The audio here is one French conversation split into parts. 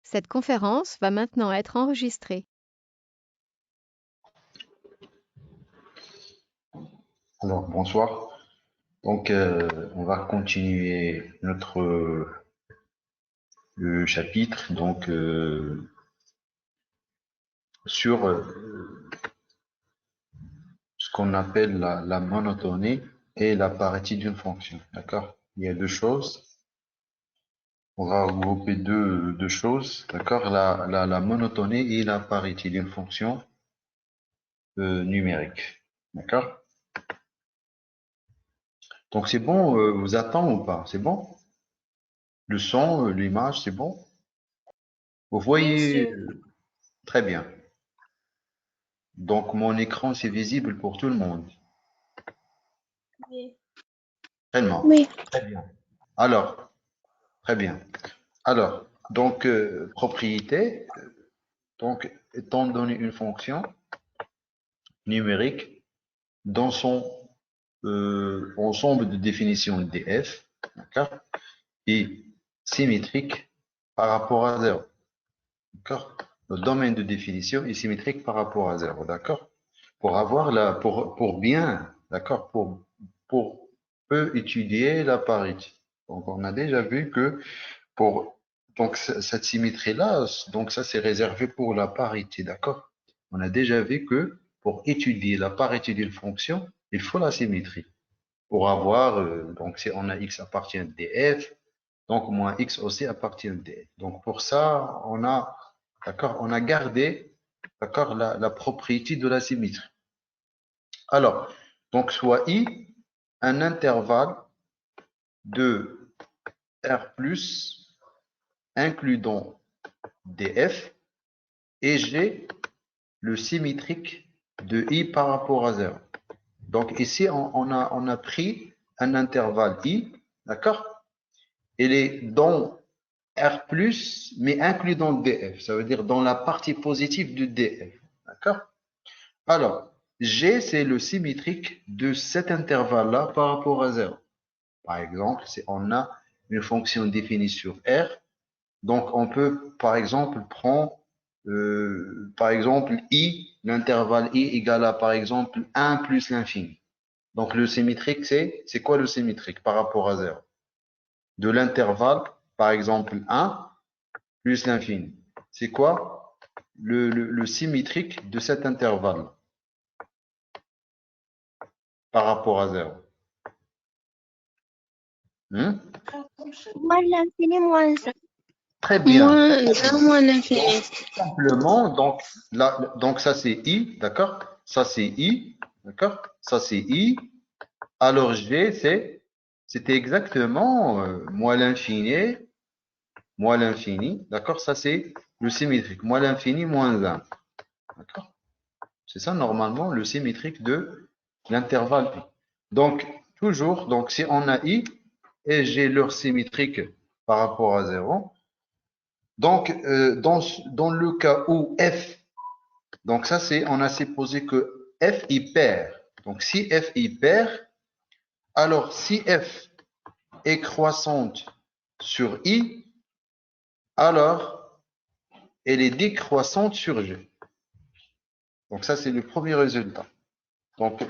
Cette conférence va maintenant être enregistrée. Alors, bonsoir. Donc, on va continuer notre le chapitre sur ce qu'on appelle la monotonie et la parité d'une fonction. D'accord? Il y a deux choses. On va regrouper deux choses. D'accord? La monotonie et la parité d'une fonction numérique. D'accord? Donc, c'est bon, vous attend ou pas? C'est bon? Le son, l'image, c'est bon? Vous Bien voyez sûr. très bien. Donc, mon écran, c'est visible pour tout le monde. Oui. Tellement. Oui. Très bien. Alors, très bien. Alors, propriété, étant donné une fonction numérique dans son ensemble de définitions df, d'accord, et symétrique par rapport à 0, d'accord? Le domaine de définition est symétrique par rapport à 0, d'accord? Pour bien, d'accord, pour peu étudier la parité. Donc, on a déjà vu que pour, cette symétrie-là, donc ça, c'est réservé pour la parité, d'accord? On a déjà vu que pour étudier la parité d'une fonction, il faut la symétrie. Pour avoir, donc si on a x appartient à df, donc moins x aussi appartient à df. Donc pour ça, d'accord, on a gardé, d'accord, la propriété de la symétrie. Alors, donc soit i un intervalle de r plus includant df et g le symétrique de i par rapport à 0. Donc ici, on a pris un intervalle i, d'accord? Il est dans R+, mais inclus dans df. Ça veut dire dans la partie positive de df. D'accord? Alors, G, c'est le symétrique de cet intervalle-là par rapport à 0. Par exemple, si on a une fonction définie sur R, donc on peut, par exemple, prendre, par exemple, I, l'intervalle I égale à, par exemple, 1 plus l'infini. Donc, le symétrique, c'est quoi le symétrique par rapport à 0? De l'intervalle, par exemple, 1 plus l'infini. C'est quoi le symétrique de cet intervalle par rapport à 0? Moins l'infini, moins ça. Très bien. Moins l'infini. Simplement, donc ça c'est I, d'accord? Ça c'est I, d'accord? Ça c'est I. Alors G, c'était exactement moins l'infini, d'accord? Ça c'est le symétrique, moins l'infini, moins 1, d'accord? C'est ça normalement le symétrique de l'intervalle I. Donc, toujours, donc si on a I et G leur symétrique par rapport à 0, donc dans le cas où F, donc ça c'est, on a supposé que F y perd. Donc si F y perd, alors si F est croissante sur I, alors elle est décroissante sur G. Donc ça c'est le premier résultat. Donc,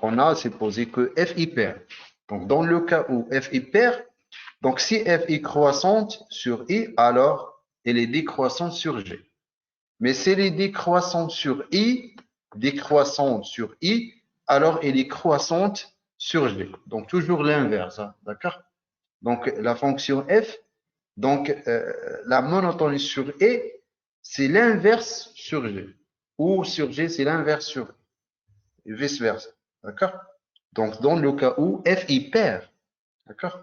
on a supposé que f y perd. Donc, dans le cas où f y perd, donc si f est croissante sur i, alors elle est décroissante sur g. Mais si elle est décroissante sur i, alors elle est croissante sur g. Donc, toujours l'inverse, hein, d'accord? Donc, la fonction f, donc la monotonie sur e, c'est l'inverse sur g. Ou sur g, c'est l'inverse sur e. Et vice-versa. D'accord? Donc, dans le cas où f y perd. D'accord?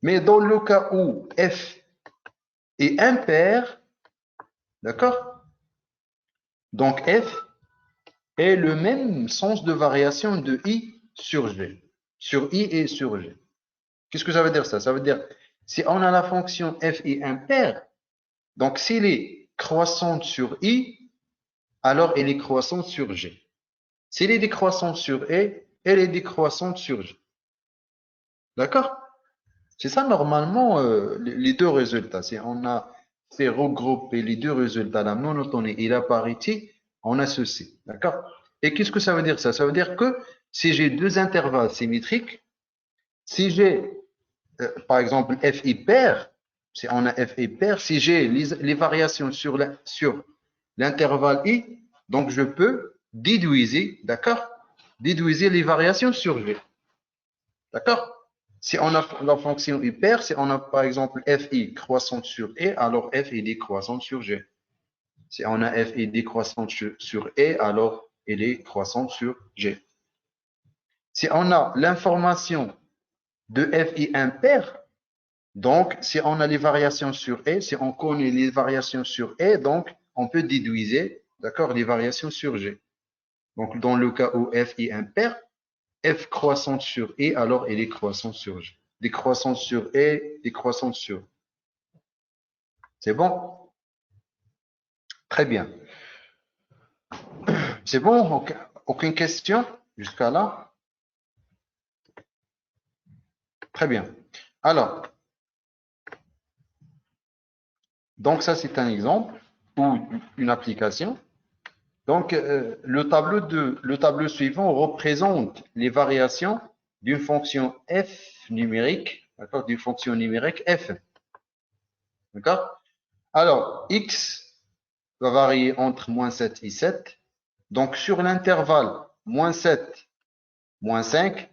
Mais dans le cas où f est impair, d'accord? Donc, f est le même sens de variation de i sur g. Sur i et sur g. Qu'est-ce que ça veut dire ça? Ça veut dire, si on a la fonction f est impair, donc s'il est croissante sur i, alors elle est croissante sur g. S'il est décroissante sur e, elle est décroissante sur g. D'accord? C'est ça normalement les deux résultats. Si on a c'est regrouper les deux résultats, la monotonie et la parité, on a ceci. D'accord? Et qu'est-ce que ça veut dire ça? Ça veut dire que si j'ai deux intervalles symétriques, si j'ai, par exemple, f hyper, si on a f hyper, si j'ai les variations sur l'intervalle i, donc je peux déduire, d'accord? Déduire les variations sur g. D'accord? Si on a la fonction hyper, si on a par exemple fi croissante sur e, alors f est décroissante sur g. Si on a f est décroissante sur e, alors elle est croissante sur g. Si on a l'information de fi impair, donc si on a les variations sur e, si on connaît les variations sur e, donc on peut déduire, d'accord, les variations sur g. Donc dans le cas où fi impair, f croissante sur e, alors elle est croissante sur g. Décroissante sur e, décroissante sur. C'est bon? Très bien. C'est bon? Aucune question jusqu'à là? Très bien. Alors, donc ça c'est un exemple ou une application. Donc, le tableau suivant représente les variations d'une fonction f numérique, d'accord, d'une fonction numérique f. D'accord? Alors, x va varier entre moins 7 et 7. Donc, sur l'intervalle moins 7, moins 5,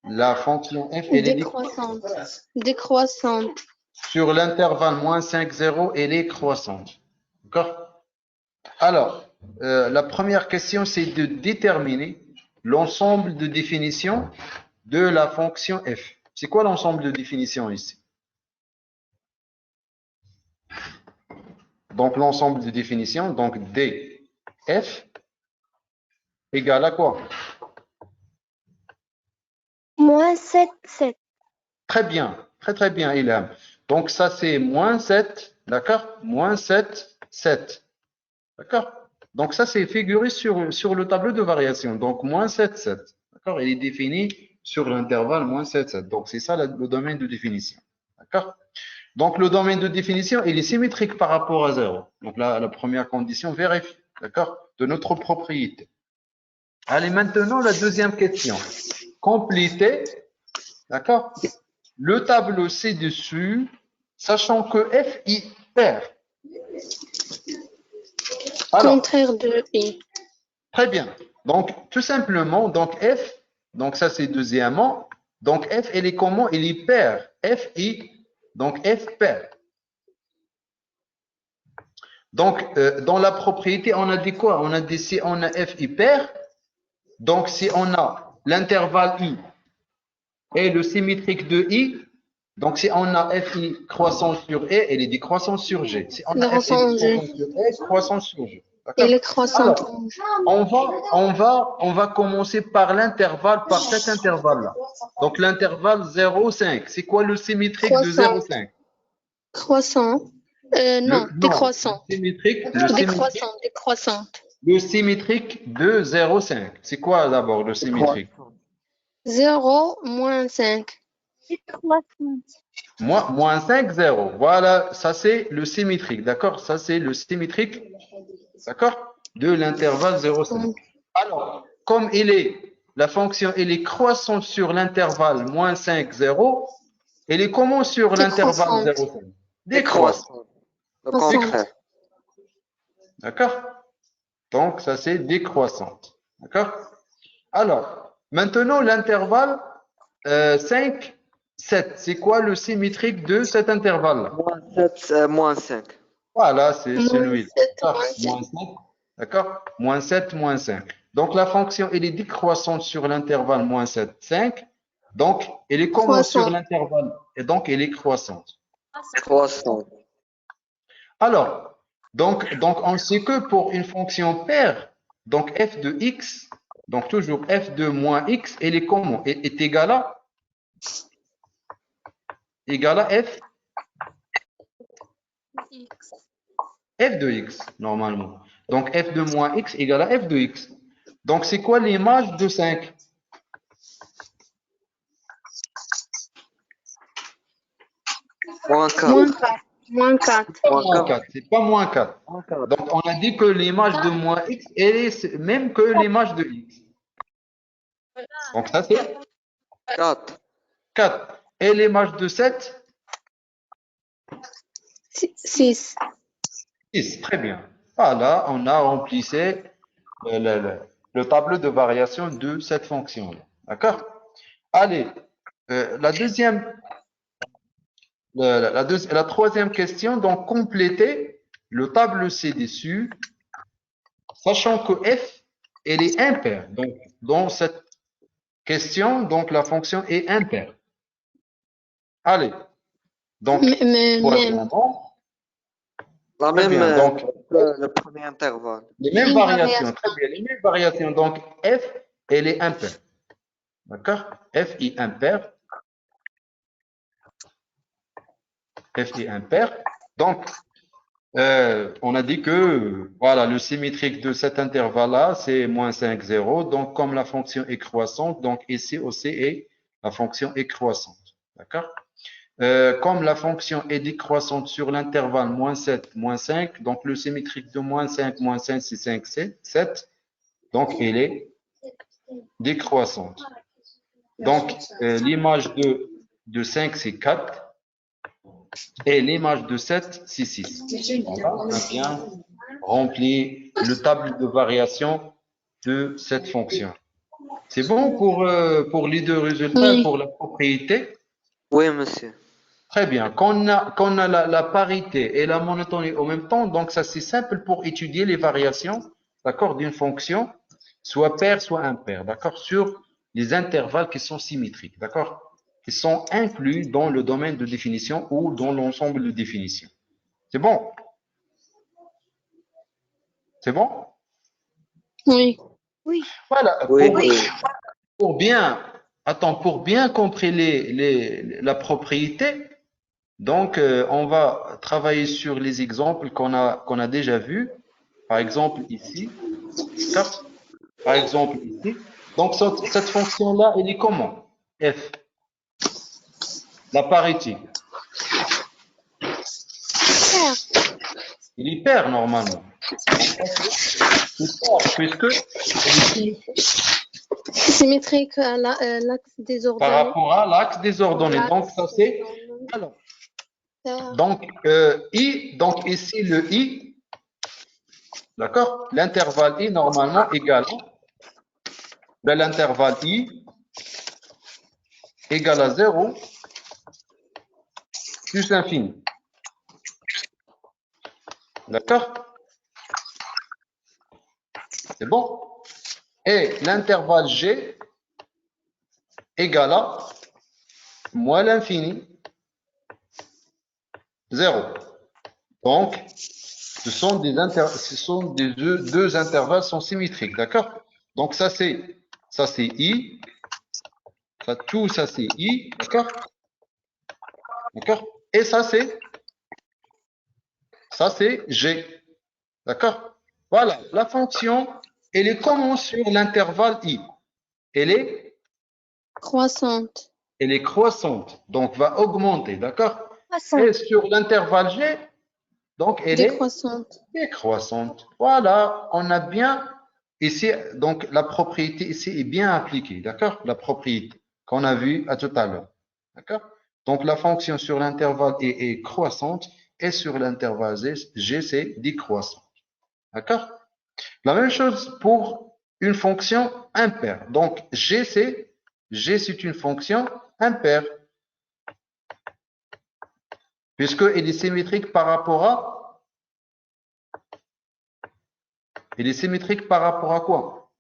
la fonction f, elle est Décroissante. Décroissante. sur l'intervalle moins 5, 0, elle est croissante. D'accord? Alors, la première question, c'est de déterminer l'ensemble de définitions de la fonction f. C'est quoi l'ensemble de définitions ici? Donc, l'ensemble de définitions, donc df égale à quoi? Moins 7, 7. Très bien, très bien, Ilham. Donc, ça, c'est moins 7, d'accord? Moins 7, 7. D'accord? Donc, ça, c'est figuré sur le tableau de variation. Donc, moins 7, 7. D'accord? Il est défini sur l'intervalle moins 7, 7. Donc, c'est ça le domaine de définition. D'accord? Donc, le domaine de définition, il est symétrique par rapport à 0. Donc, là, la première condition vérifie, d'accord, de notre propriété. Allez, maintenant, la deuxième question. Compléter, d'accord, le tableau ci-dessus, sachant que f hyper. Alors, Contraire de i. très bien. Donc, tout simplement, donc f, donc ça c'est deuxièmement. Donc f, elle est comment? Elle est paire. F i, donc f paire. Donc, dans la propriété, on a dit quoi? On a dit si on a f hyper, donc si on a l'intervalle i et le symétrique de i, donc si on a fi croissance sur e, elle est décroissance sur g. Si on a fi Croissance G. croissance sur e, croissance sur g. Elle est D'accord? croissante. Alors, on va commencer par l'intervalle, par cet intervalle-là. Donc l'intervalle 0,5. C'est quoi le symétrique de Croissant. 0,5? Croissant. Non, décroissante. Décroissante. Le symétrique de 0,5. C'est quoi d'abord le symétrique? 0, moins 5. Moins 5, 0. Voilà, ça c'est le symétrique, d'accord? Ça c'est le symétrique, d'accord? De l'intervalle 0,5. Alors, comme la fonction, elle est croissante sur l'intervalle moins 5, 0, elle est comment sur l'intervalle 0,5? Décroissante. Décroissante. D'accord? Donc, ça c'est décroissante. D'accord? Alors, maintenant l'intervalle 5, 7. C'est quoi le symétrique de cet intervalle-là? Moins 7, moins 5. Voilà, c'est celui-là. Moins 7. D'accord? Moins 7, moins 5. Donc, la fonction, elle est décroissante sur l'intervalle moins 7, 5. Donc, elle est comment sur l'intervalle? Et donc, elle est croissante. Croissante. Alors, donc, on sait que pour une fonction paire, donc f de x, donc toujours f de moins x, elle est comment? Est égale à f de x, normalement. Donc, f de moins x égale à f de x. Donc, c'est quoi l'image de 5? Moins 4. Moins 4. Moins 4, c'est pas moins 4. Donc, on a dit que l'image de moins x, elle est même que l'image de x. Donc, ça, c'est 4. 4. Et l'image de 7? 6. 6. Très bien. Voilà, on a remplissé le tableau de variation de cette fonction-là. D'accord? Allez, la deuxième, la troisième question, donc compléter le tableau ci-dessus, sachant que f, elle est impaire. Donc, dans cette question, donc la fonction est impaire. Allez, donc, premièrement, La très même bien, donc, le premier intervalle. les mêmes variations, très bien, les mêmes variations. Donc, f, elle est impaire. D'accord? F est impaire. F est impaire. Donc, on a dit que voilà, le symétrique de cet intervalle-là, c'est moins 5, 0. Donc, comme la fonction est croissante, donc ici aussi, est, la fonction est croissante. D'accord? Comme la fonction est décroissante sur l'intervalle moins 7, moins 5, donc le symétrique de moins 5, c'est 5, 7. Donc, elle est décroissante. Donc, l'image de 5, c'est 4. Et l'image de 7, c'est 6. Voilà, on a bien rempli le tableau de variation de cette fonction. C'est bon pour les deux résultats et pour la propriété? Oui, monsieur. Très bien. Quand on a la parité et la monotonie en même temps, donc ça c'est simple pour étudier les variations, d'accord, d'une fonction, soit paire, soit impaire, d'accord, sur les intervalles qui sont symétriques, d'accord, qui sont inclus dans le domaine de définition ou dans l'ensemble de définition. C'est bon? C'est bon? Oui. Voilà. Oui, Pour bien, pour bien comprendre la propriété, donc, on va travailler sur les exemples qu'on a déjà vus. Par exemple, ici. D'accord? Par exemple, ici. Donc, cette fonction-là, elle est comment? F. La parité. Il est pair, normalement. Donc, c'est pair, puisque elle est Symétrique à l'axe des par ordonnées. rapport à l'axe des ordonnées. Donc, ça, c'est... Alors, donc, I, donc ici, le I, d'accord? L'intervalle I, normalement, égal à l'intervalle I égale à 0 plus l'infini. D'accord? C'est bon? Et l'intervalle G égale à moins l'infini, 0. Donc, ce sont des deux intervalles sont symétriques. D'accord? Donc, ça c'est I. Ça c'est I. D'accord? D'accord? Et ça c'est G. D'accord? Voilà. La fonction, elle est comment sur l'intervalle I? Elle est Croissante. donc va augmenter, d'accord? Croissante. Et sur l'intervalle G, donc elle est décroissante. Voilà, on a bien ici, donc la propriété ici est bien appliquée, d'accord? La propriété qu'on a vue à tout à l'heure, d'accord? Donc la fonction sur l'intervalle est croissante et sur l'intervalle G, c'est décroissante, d'accord? La même chose pour une fonction impaire. Donc, G, c'est une fonction impaire, puisqu'elle est symétrique par rapport à... Elle est symétrique par rapport à quoi?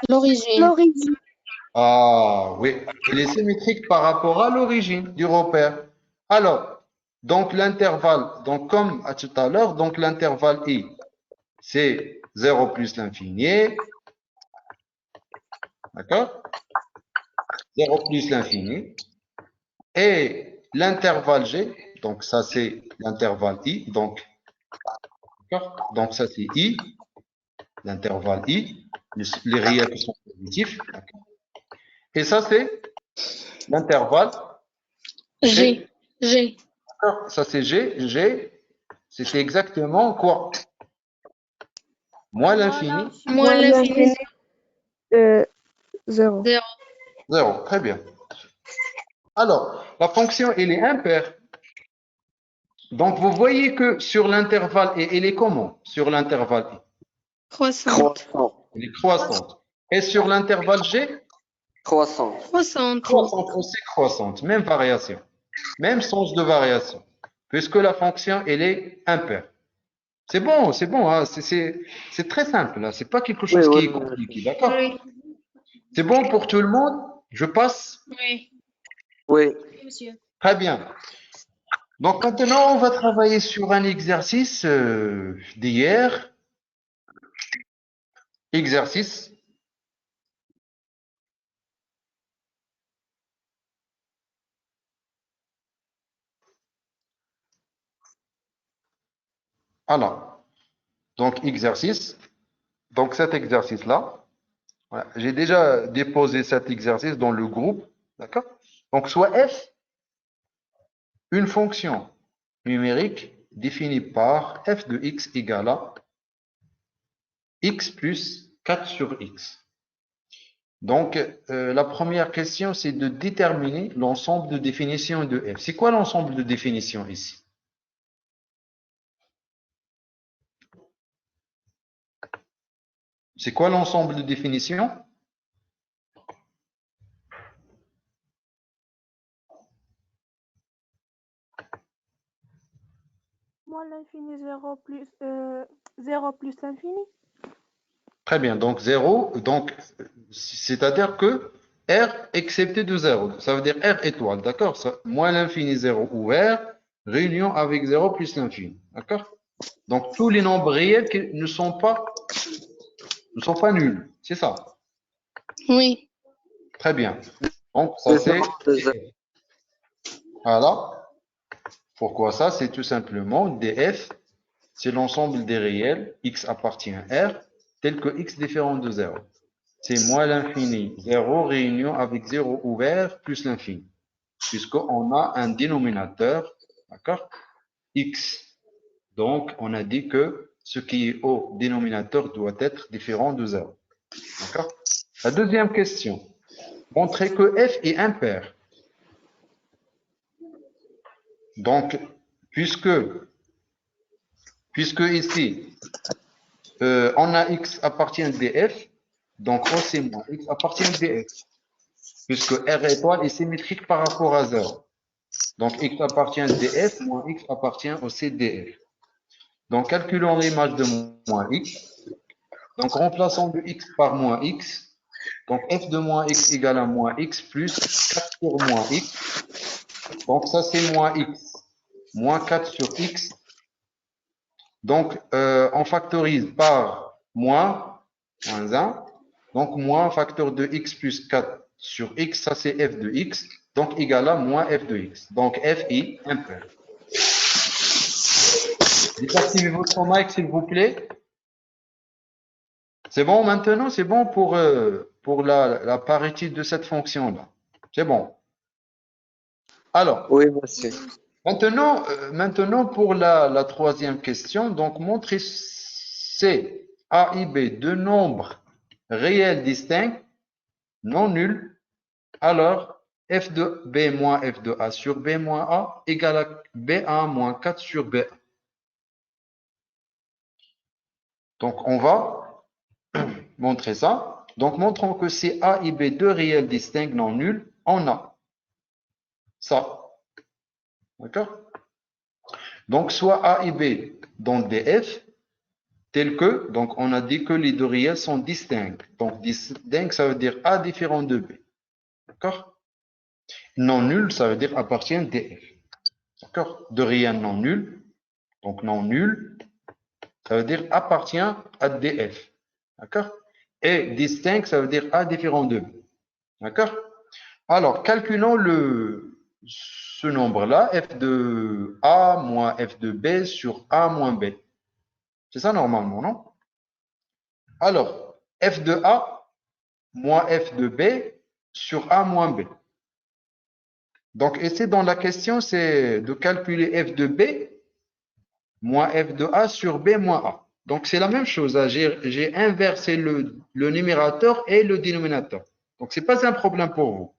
L'origine. Ah, oui. Elle est symétrique par rapport à l'origine du repère. Alors, donc l'intervalle, donc comme à tout à l'heure, donc l'intervalle I, c'est 0 plus l'infini, d'accord? 0 plus l'infini. Et l'intervalle G, donc ça c'est l'intervalle I, donc, d'accord? Donc ça c'est I, l'intervalle I, les réels qui sont positifs, d'accord? Et ça c'est L'intervalle, G. G. d'accord, ça c'est G. G, c'était exactement quoi? Moins l'infini, Moins l'infini. 0. 0. 0. Très bien. Alors, la fonction, elle est impaire. Donc, vous voyez que sur l'intervalle, et elle est comment? Sur l'intervalle, Croissante. Croissant. elle est croissante. Et sur l'intervalle G, Croissant. Croissante. croissante aussi croissante. Même variation. Même sens de variation. Puisque la fonction, elle est impaire. C'est bon, hein, c'est très simple, là. C'est pas quelque chose Oui, qui est oui, compliqué, d'accord? Oui. C'est bon pour tout le monde? Je passe? Oui. Oui. Monsieur. Très bien. Donc maintenant, on va travailler sur un exercice d'hier. Exercice. Alors, donc exercice. Donc cet exercice-là, voilà, j'ai déjà déposé cet exercice dans le groupe, d'accord? Donc soit f, une fonction numérique définie par f de x égale à x plus 4 sur x. Donc, la première question, c'est de déterminer l'ensemble de définitions de f. C'est quoi l'ensemble de définitions ici? C'est quoi l'ensemble de définitions? Moins l'infini, 0 plus l'infini. Très bien, donc 0, donc c'est-à-dire que R excepté de 0, ça veut dire R étoile, d'accord? Moins l'infini 0 ou R, réunion avec 0 plus l'infini, d'accord? Donc tous les nombres réels qui ne sont pas nuls, c'est ça. Oui. Très bien. Donc ça De c'est, 0 de 0. voilà. Pourquoi ça? C'est tout simplement df, c'est l'ensemble des réels, x appartient à R, tel que x différent de 0. C'est moins l'infini, 0 réunion avec 0 ouvert plus l'infini, puisqu'on a un dénominateur, d'accord, x. Donc, on a dit que ce qui est au dénominateur doit être différent de 0. D'accord? La deuxième question, montrer que f est impair. Donc, puisque ici, on a x appartient à df, donc aussi moins x appartient à df, puisque R étoile est symétrique par rapport à 0. Donc, x appartient à df, moins x appartient au CDF. Donc, calculons l'image de moins x. Donc, remplaçons le x par moins x. Donc, f de moins x égale à moins x plus 4 sur moins x. Donc, ça, c'est moins x. Moins 4 sur x. Donc, on factorise par moins 1. Donc, moins facteur de x plus 4 sur x, ça c'est f de x. Donc, égal à moins f de x. Donc, f est impair. Désactivez votre mic, s'il vous plaît. C'est bon maintenant? C'est bon pour la parité de cette fonction-là. C'est bon. Alors, Oui, monsieur. maintenant pour la troisième question. Donc, montrer C, A et B deux nombres réels distincts, non nuls. Alors, f de B moins f de A sur B moins A égale à B1 moins 4 sur B1. Donc, on va montrer ça. Donc, montrons que c'est A et B deux réels distincts non nuls, on a ça. D'accord? Donc, soit A et B dans DF, tel que, donc on a dit que les deux réels sont distincts. Donc, distinct, ça veut dire A différent de B. D'accord? Non nul, ça veut dire appartient à DF. D'accord? Deux réels non nuls. Donc, non nul, ça veut dire appartient à DF. D'accord? Et distinct, ça veut dire A différent de B. D'accord? Alors, calculons ce nombre-là, f de A moins f de B sur A moins B. C'est ça normalement, non? Alors, f de A moins f de B sur A moins B. Donc, ici, dans la question, c'est de calculer f de b moins f de a sur b moins a. Donc, c'est la même chose, hein. J'ai inversé le numérateur et le dénominateur. Donc, c'est pas un problème pour vous.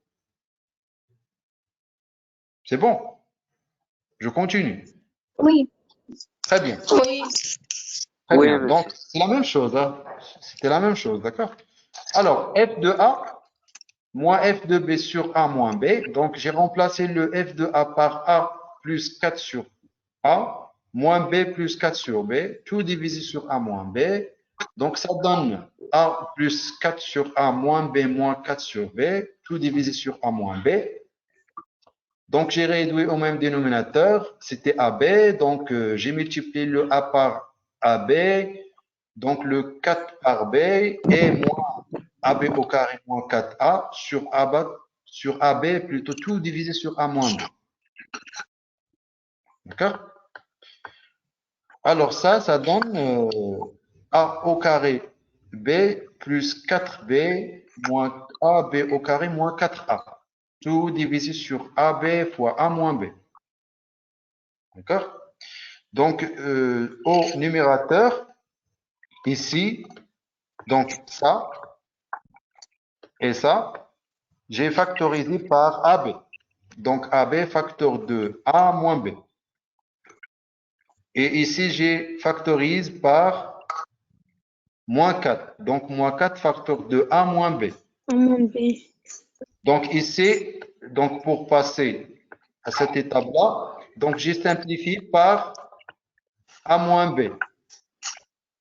C'est bon? Je continue. Oui. Très bien. Oui. Très Oui, bien. monsieur. Donc, c'est la même chose, hein. C'était la même chose, d'accord? Alors, f de a moins f de b sur a moins b. Donc, j'ai remplacé le f de a par a plus 4 sur a moins b plus 4 sur b, tout divisé sur a moins b. Donc, ça donne a plus 4 sur a moins b moins 4 sur b, tout divisé sur a moins b. Donc, j'ai réduit au même dénominateur, c'était AB, donc j'ai multiplié le A par AB, donc le 4 par B, et moins AB au carré moins 4A sur AB, plutôt tout divisé sur A moins B. D'accord? Alors ça donne A au carré B plus 4B moins AB au carré moins 4A. Tout divisé sur AB fois A moins B. D'accord? Donc, au numérateur, ici, donc ça et ça, j'ai factorisé par AB. Donc, AB facteur de A moins B. Et ici, j'ai factorise par moins 4. Donc, moins 4 facteur de A moins B. A moins B. Donc, ici, donc pour passer à cette étape-là, donc j'ai simplifié par A moins B.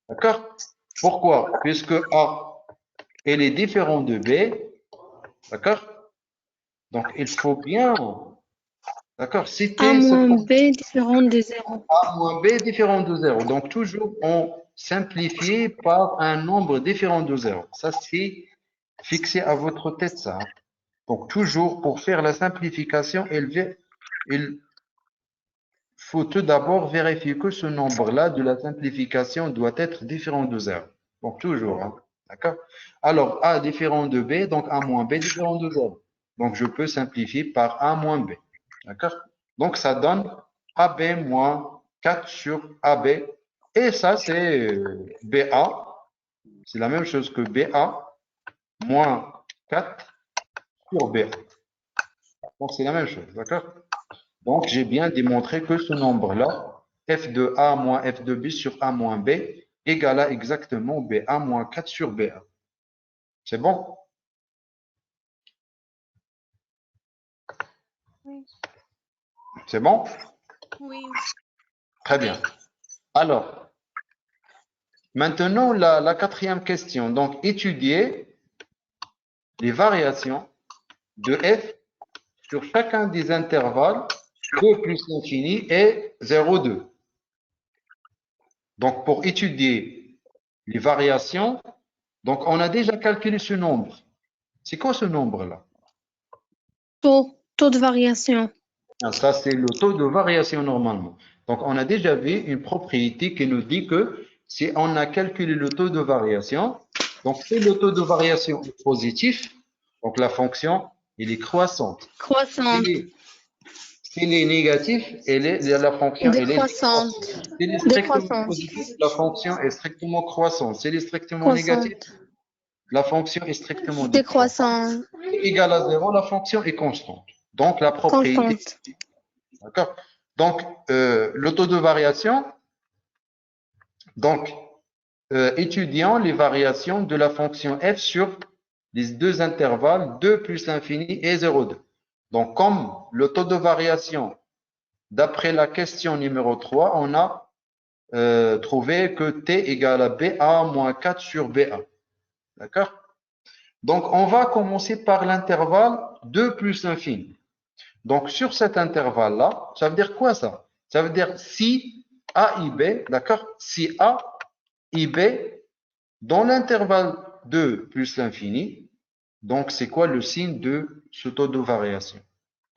D'accord? Pourquoi? Puisque A, elle est différent de B. D'accord? Donc, il faut bien, d'accord, A citer ce moins point. B différent de 0. A moins B différent de 0. Donc, toujours, on simplifie par un nombre différent de 0. Ça, c'est fixé à votre tête, ça. Donc, toujours, pour faire la simplification, il faut tout d'abord vérifier que ce nombre-là de la simplification doit être différent de 0. Donc, toujours, hein, d'accord? Alors, A différent de B, donc A moins B différent de 0. Donc, je peux simplifier par A moins B. D'accord? Donc, ça donne AB moins 4 sur AB. Et ça, c'est BA. C'est la même chose que BA moins 4 sur BA. Donc, c'est la même chose. D'accord? Donc, j'ai bien démontré que ce nombre-là, f de A moins f de B sur A moins B, égale à exactement BA moins 4 sur BA. C'est bon? Oui. C'est bon? Oui. Très bien. Alors, maintenant, la quatrième question. Donc, étudier les variations de f sur chacun des intervalles 2 plus l'infini et 0,2. Donc, pour étudier les variations, donc on a déjà calculé ce nombre. C'est quoi ce nombre-là? Taux de variation. Ça, c'est le taux de variation normalement. Donc, on a déjà vu une propriété qui nous dit que si on a calculé le taux de variation, donc si le taux de variation est positif, donc la fonction, elle est croissante. Croissante. S'il est négatif, la fonction, elle est Décroissante. décroissante. S'il est strictement Décroissante. positif, la fonction est strictement croissante. S'il est strictement négatif, Croissante. la fonction est strictement décroissante. Décroissante. Égale à 0, la fonction est constante. Donc, la propriété, Constante. d'accord? Donc, le taux de variation, donc, étudions les variations de la fonction f sur les deux intervalles 2 plus l'infini et 0,2. Donc, comme le taux de variation, d'après la question numéro 3, on a trouvé que t égale à BA moins 4 sur BA. D'accord? Donc, on va commencer par l'intervalle 2 plus l'infini. Donc, sur cet intervalle-là, ça veut dire quoi ça? Ça veut dire si A et B, d'accord? Si A et B, dans l'intervalle 2 plus l'infini, donc c'est quoi le signe de ce taux de variation?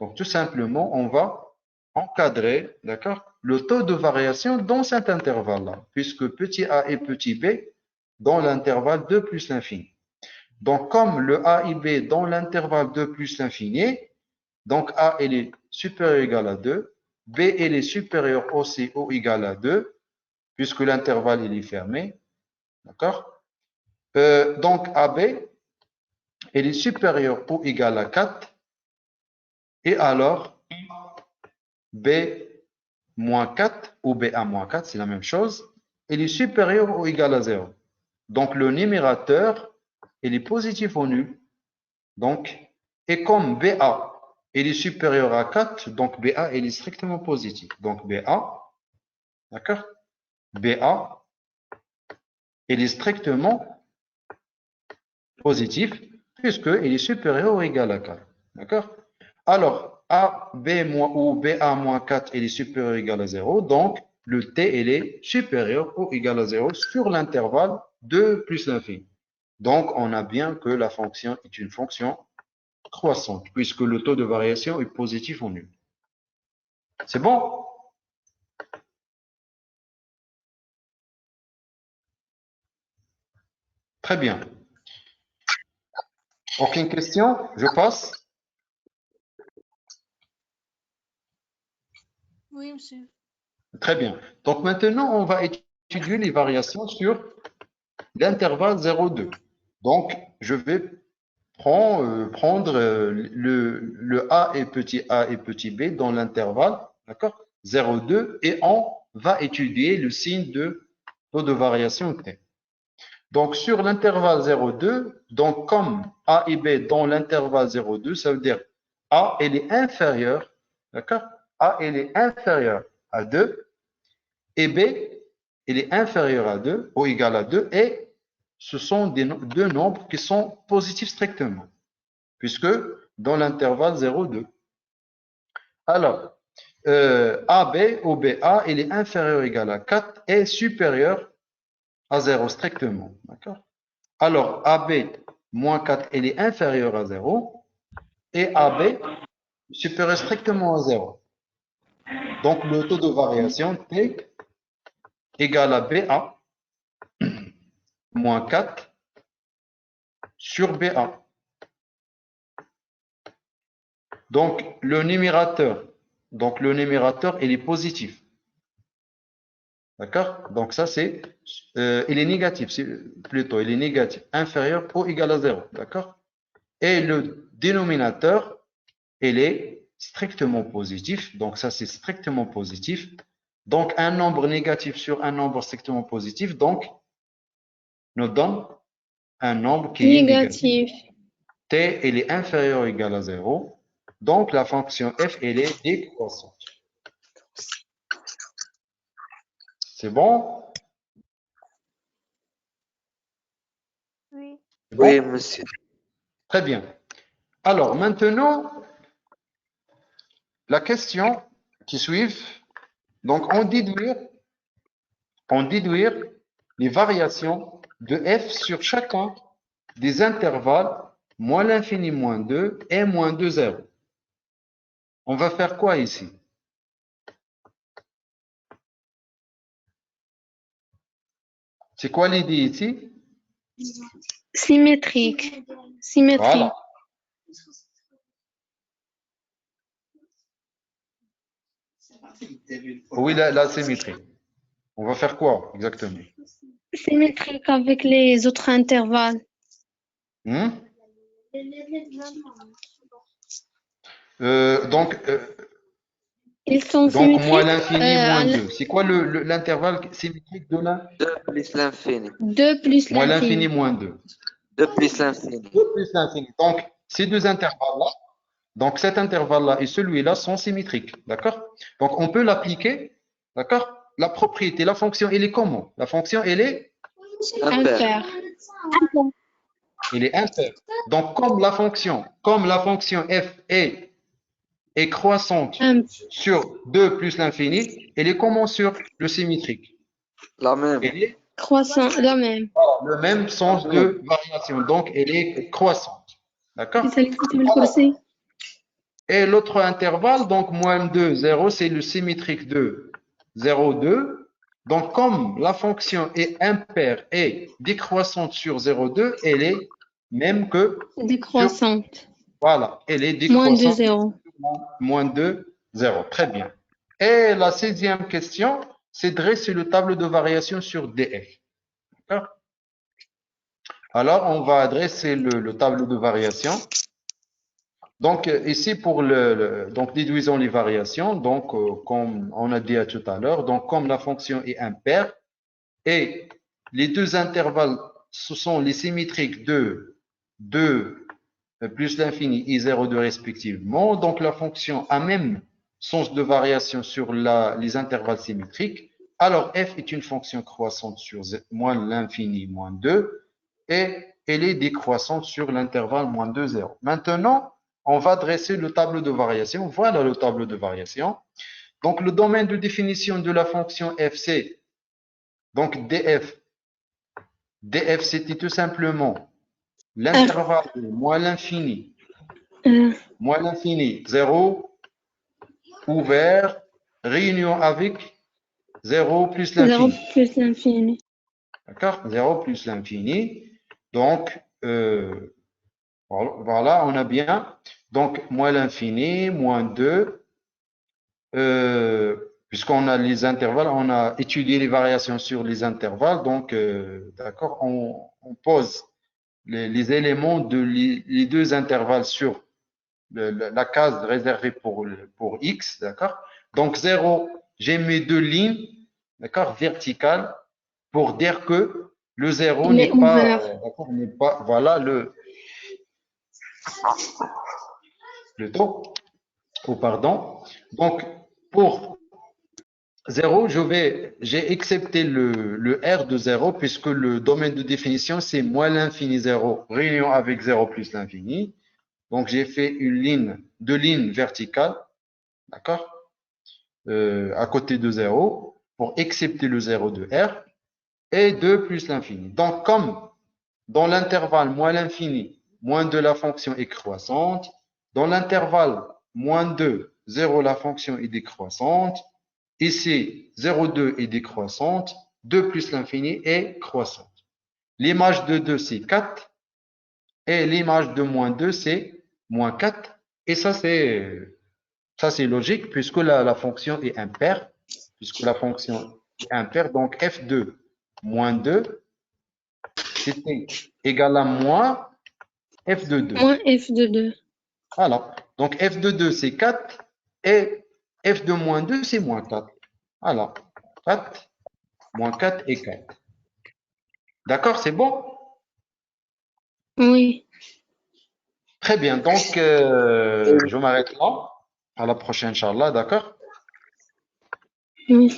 Donc, tout simplement, on va encadrer, d'accord, le taux de variation dans cet intervalle-là, puisque petit a et petit b dans l'intervalle 2 plus l'infini. Donc, comme le a et b dans l'intervalle 2 plus l'infini, Donc, A, elle est supérieure ou égale à 2. B, elle est supérieure aussi ou égale à 2, puisque l'intervalle, il est fermé. D'accord? Donc, AB, elle est supérieure ou égale à 4. Et alors, B moins 4 ou BA moins 4, c'est la même chose. Elle est supérieure ou égale à 0. Donc, le numérateur, il est positif ou nul. Donc, et comme BA, il est supérieur à 4, donc BA, il est strictement positif. Donc, BA, d'accord? BA, il est strictement positif puisqu'il est supérieur ou égal à 4. D'accord? Alors, A, B moins, ou BA moins 4, il est supérieur ou égal à 0. Donc, le T, il est supérieur ou égal à 0 sur l'intervalle 2 plus l'infini. Donc, on a bien que la fonction est une fonction croissante, puisque le taux de variation est positif ou nul. C'est bon? Très bien. Aucune question? Je passe? Oui, monsieur. Très bien. Donc maintenant, on va étudier les variations sur l'intervalle 0,2. Donc, je vais prendre le A et petit b dans l'intervalle, d'accord, 0,2, et on va étudier le signe de taux de variation T. Donc, sur l'intervalle 0,2, donc comme A et B dans l'intervalle 0,2, ça veut dire A, elle est inférieure, d'accord? A, elle est inférieure à 2, et B, elle est inférieure à 2, ou égale à 2, et ce sont deux nombres qui sont positifs strictement, puisque dans l'intervalle 0,2. Alors, AB ou BA, elle est inférieure ou égale à 4 et supérieure à 0 strictement, d'accord? Alors, AB moins 4, elle est inférieure à 0 et AB supérieure strictement à 0. Donc, le taux de variation T égale à BA moins 4 sur BA. Donc, le numérateur, il est positif. D'accord? Donc, ça, c'est, il est négatif, plutôt, il est négatif, inférieur ou égal à 0. D'accord? Et le dénominateur, il est strictement positif. Donc, ça, c'est strictement positif. Donc, un nombre négatif sur un nombre strictement positif, donc, nous donne un nombre qui est négatif. Négatif. T, il est inférieur ou égal à 0. Donc, la fonction f, elle est décroissante. C'est bon? Oui. C'est bon? Oui, monsieur. Très bien. Alors, maintenant, la question qui suit. Donc, on déduire les variations de f sur chacun des intervalles moins l'infini moins 2 et moins 2, 0. On va faire quoi ici? C'est quoi l'idée ici? Symétrique. Symétrie. Voilà. Oui, la symétrie. On va faire quoi exactement? Symétrique avec les autres intervalles. Hmm? Ils sont Donc, moins symétriques. l'infini moins 2. C'est quoi l'intervalle symétrique de 2 plus l'infini. 2 plus moins l'infini l'infini. moins 2? 2 plus l'infini. 2 plus l'infini. Donc, ces deux intervalles-là, donc cet intervalle-là et celui-là sont symétriques. D'accord? Donc, on peut l'appliquer. D'accord? La propriété, la fonction, elle est comment? La fonction, elle est Impair. Impair. impair. Donc, comme la fonction f est croissante sur 2 plus l'infini, elle est comment sur le symétrique? La même. Elle est Croissant. La même. le même sens de variation. Donc, elle est croissante. D'accord? C'est ça l'équité le corset. Et l'autre intervalle, donc moins 2, 0, c'est le symétrique de 0, 2. Donc, comme la fonction est impaire et décroissante sur 0, 2, elle est même que Décroissante. voilà, elle est Moins de décroissante 0. moins 2, 0. Très bien. Et la 16e question, c'est dresser le tableau de variation sur DF. D'accord? Alors, on va dresser le tableau de variation. Donc, ici, donc, déduisons les variations. Donc, comme on a dit tout à l'heure, donc, comme la fonction est impaire et les deux intervalles, ce sont les symétriques de 2 plus l'infini et 0,2 respectivement. Donc, la fonction a même sens de variation sur les intervalles symétriques. Alors, f est une fonction croissante sur moins l'infini, moins 2, et elle est décroissante sur l'intervalle moins 2, 0. Maintenant, on va dresser le tableau de variation. Voilà le tableau de variation. Donc, le domaine de définition de la fonction f, c'est donc df. df, c'était tout simplement l'intervalle moins l'infini, 0, ouvert, réunion avec 0 plus 0 l'infini. plus l'infini. D'accord? 0 plus l'infini. Donc, voilà, on a bien. Donc, moins l'infini, moins 2. Puisqu'on a les intervalles, on a étudié les variations sur les intervalles. Donc, d'accord, on pose les éléments de les deux intervalles sur la case réservée pour x, d'accord? Donc 0, j'ai mes deux lignes, d'accord, verticales, pour dire que le 0 Il n'est est pas, ouvert. d'accord, n'est pas, voilà le taux, ou pardon. Donc pour 0, j'ai accepté le R de 0 puisque le domaine de définition c'est moins l'infini 0, réunion avec 0 plus l'infini. Donc j'ai fait deux lignes verticales, d'accord, à côté de 0 pour accepter le 0 de R et 2 plus l'infini. Donc comme dans l'intervalle moins l'infini, moins 2 la fonction est croissante, dans l'intervalle moins 2, 0 la fonction est décroissante, ici 0,2 est décroissante, 2 plus l'infini est croissante. L'image de 2 c'est 4 et l'image de moins 2 c'est moins 4 et ça c'est logique puisque la fonction est impaire, puisque la fonction est impaire, donc f2 moins 2, c'était égal à moins f de 2. Moins f de 2. Voilà. Donc f de 2, c'est 4 et f de moins 2, c'est moins 4. Voilà. 4, moins 4 et 4. D'accord, c'est bon? Oui. Très bien. Donc, je m'arrête là. À la prochaine, Inch'Allah. D'accord? Oui.